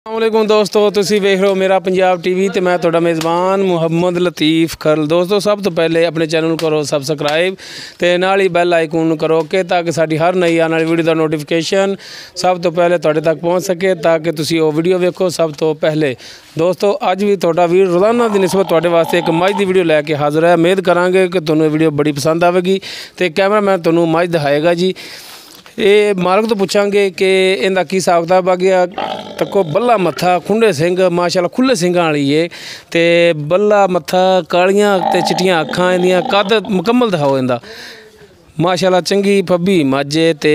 अस्सलामुअलैकुम दोस्तों, तुसी वेख रहे हो मेरा पंजाब टीवी ते मैं तुहाडा मेज़बान मुहम्मद लतीफ़ खरल। दोस्तों सब तो पहले अपने चैनल करो सबसक्राइब ते नाल ही बैल आइकन करो कि ताकि साडी हर नई आने वाली वीडियो का नोटिफिकेशन सब तो पहले तुहाडे तक पहुँच सके, ताकि तुसी वो वीडियो वेखो सब तो पहले। दोस्तों अज भी तुहाडा वीर रोज़ाना की निस्बत तुहाडे वास्ते एक मझ की वीडियो लैके हाज़र है। उम्मीद करांगे कि तुहानूं वीडियो बड़ी पसंद आएगी तो कैमरामैन तुहानूं मझ दिखाएगा जी। ये मालक तो पूछांगे कि इनका की हिसाब किताब आ गया। तको बल्ला मत्था खुंडे सिंह माशाल्लाह खुले सिंगां वाली है ते बल्ला मत्था कालियां ते चिट्टियां अखां इंदियां कद मुकम्मल दिखाओ इंदा माशाल्लाह चंगी फब्बी मज्ज ते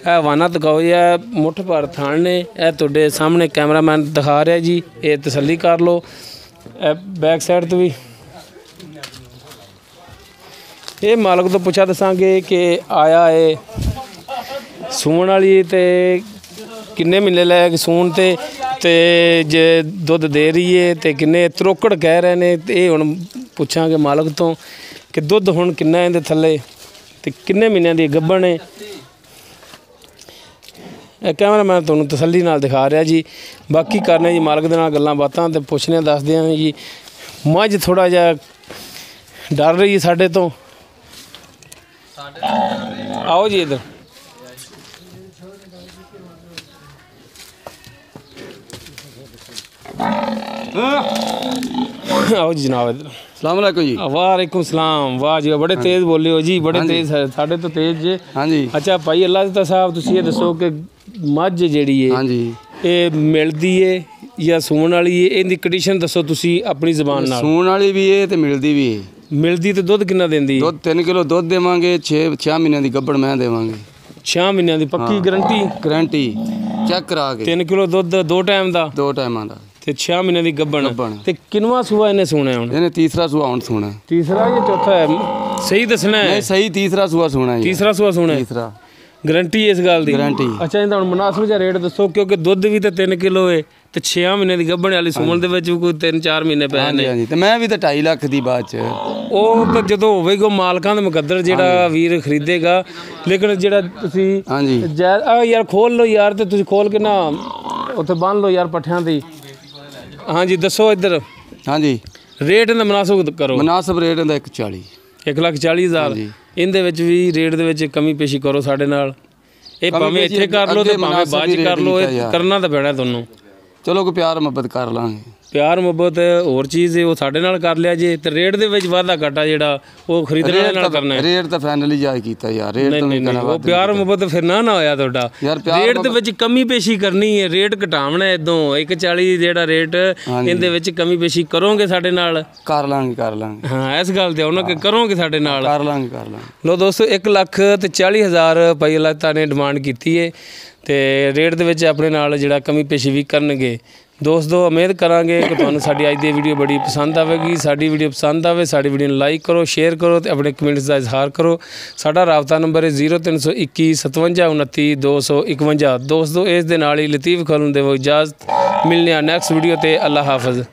हवाना दिखाओ या मुठ भर थान ने तुहाडे सामने कैमरामैन दिखा रहा जी। ये तसल्ली कर लो। बैक साइड तो भी ये मालक तो पुछा दसांगे कि आया है सूण वाली ते किन्ने महीने लैके सूण ते जे दुध दे रही है तो किन्ने त्रोकड़ कह रहे हैं। तो ये हुण पुछांगे मालक तो कि दुध हुण किन्ना इहदे थल्ले ते किन्ने महीनों दी गब्बण है। कैमरामैन तुहानूं तसल्ली नाल दिखा रहा जी। बाकी करने जी मालक दे नाल गल्लां बातां ते पुछने दसदे हैं जी। मझ थोड़ा जिहा डर रही है साडे तो। आओ जी इधर। आओ जी जनाब इधर। अस्सलाम वालेकुम जी। वालेकुम सलाम। वाह जी बड़े तेज़ बोले हो जी, बड़े तेज़ है साढ़े तो तेज़ जे। हाँ जी। अच्छा भाई अल्लाह दा साहब तुसीं ये दसो कि मझ जिहड़ी है हाँ जी ये मिलदी है या सूण वाली है, इहदी कंडीशन दसो तुसीं अपनी ज़बान नाल। सूण वाली भी है तो मिलदी भी है। मिलदी तो दुध किन्ना देंदी? दुध 3 किलो दुध देवांगे। 6 महीनों की गब्बड़ मैं देवांगे। 6 महीनों की पक्की गारंटी? गारंटी चेक करा के। 3 किलो दुध 2 टाइम का? 2 टाइमां दा ते 6 महीने की गब्बण ते किनवा सूआ इन्हें सूना है हुण? इन्हें तीसरा सूआ हुण सूना है। तीसरा या चौथा है? सही दसना है? नहीं सही तीसरा सूआ सूना है। तीसरा सूआ सूना है। तीसरा गारंटी है इस गल दी? गारंटी। अच्छा इहदा हुण मुनासिब जिहा रेट दसो, क्योंकि दुध भी तो 3 किलो है ते 6 महीने की गब्बण वाली सूण दे विच भी कोई 3-4 महीने पै ने। हाँ जी। ते मैं भी तो 2.5 लाख दी बाद च ਉਹ ਤਾਂ ਜਦੋਂ ਹੋਵੇਗਾ ਮਾਲਕਾਂ ਦੇ ਮੁਕੱਦਰ ਜਿਹੜਾ ਵੀਰ ਖਰੀਦੇਗਾ। ਲੇਕਿਨ ਜਿਹੜਾ ਤੁਸੀਂ हाँ जी ਆ ਯਾਰ ਖੋਲ ਲਓ ਯਾਰ, ਤੇ ਤੁਸੀਂ ਖੋਲ ਕੇ ਨਾ ਉੱਥੇ ਬੰਨ ਲਓ ਯਾਰ ਪੱਠਿਆਂ ਦੀ। ਹਾਂਜੀ ਦੱਸੋ ਇੱਧਰ हाँ जी ਰੇਟ ਦਾ ਮੁਨਾਸਬ ਕਰੋ। मुनासिब रेट ਦਾ 140 1,40,000। ਇਹਦੇ ਵਿੱਚ ਵੀ ਰੇਟ ਦੇ ਵਿੱਚ ਕਮੀ ਪੇਸ਼ੀ ਕਰੋ ਸਾਡੇ ਨਾਲ। ਇਹ ਭਾਵੇਂ ਇੱਥੇ ਕਰ ਲਓ ਤੇ ਭਾਵੇਂ ਬਾਅਦ ਚ ਕਰ ਲਓ, ਇਹ ਕਰਨਾ ਤਾਂ ਪੈਣਾ ਤੁਹਾਨੂੰ। ਚਲੋ ਕੋਈ ਪਿਆਰ ਮੁਹੱਬਤ ਕਰ ਲਾਂਗੇ। ਪਿਆਰ ਮੁਹੱਬਤ ਹੋਰ ਚੀਜ਼ ਹੈ, ਉਹ ਸਾਡੇ ਨਾਲ ਕਰ ਲਿਆ ਜੇ। ਤੇ ਰੇਟ ਦੇ ਵਿੱਚ ਵਾਧਾ ਘਾਟਾ ਜਿਹੜਾ ਉਹ ਖਰੀਦਣ ਵਾਲੇ ਨਾਲ ਕਰਨਾ ਹੈ। ਰੇਟ ਤਾਂ ਫਾਈਨਲੀ ਜਾਇਜ਼ ਕੀਤਾ ਯਾਰ। ਰੇਟ ਤਾਂ ਨਹੀਂ ਉਹ ਪਿਆਰ ਮੁਹੱਬਤ ਫਿਰ ਨਾ ਹੋਇਆ ਤੁਹਾਡਾ। ਰੇਟ ਦੇ ਵਿੱਚ ਕਮੀ ਪੇਸ਼ੀ ਕਰਨੀ ਹੈ, ਰੇਟ ਘਟਾਉਣਾ ਇਦੋਂ 1,40 ਜਿਹੜਾ ਰੇਟ ਇਹਦੇ ਵਿੱਚ ਕਮੀ ਪੇਸ਼ੀ ਕਰੋਗੇ ਸਾਡੇ ਨਾਲ? ਕਰ ਲਾਂਗੇ। ਹਾਂ ਇਸ ਗੱਲ ਤੇ ਉਹਨਾਂ ਕਿ ਕਰੋਗੇ ਸਾਡੇ ਨਾਲ? ਕਰ ਲਾਂਗੇ। ਲੋ ਦੋਸਤੋ 1,40,000 ਰੁਪਏ ਲੱਤਾ ਨੇ ਡਿਮਾਂਡ ਕੀਤੀ ਹੈ ਤੇ ਰੇਟ ਦੇ ਵਿੱਚ ਆਪਣੇ ਨਾਲ ਜਿਹੜਾ ਕਮੀ ਪੇਸ਼ੀ ਵੀ ਕਰਨਗੇ। दोस्तों उम्मीद करांगे कि तुहानूं साडी अज दी वीडियो बड़ी पसंद आएगी। साडी वीडियो पसंद आवे साडी वीडियो नूं लाइक करो, शेयर करो ते अपने कमेंट्स का इजहार करो। साडा राबता नंबर है 0321 57 29 251। दोस्तों इस दे नाल ही लतीफ़ खरल देवो इजाज़त। मिलने नेक्स्ट वीडियो ते। अल्लाह हाफ़िज़।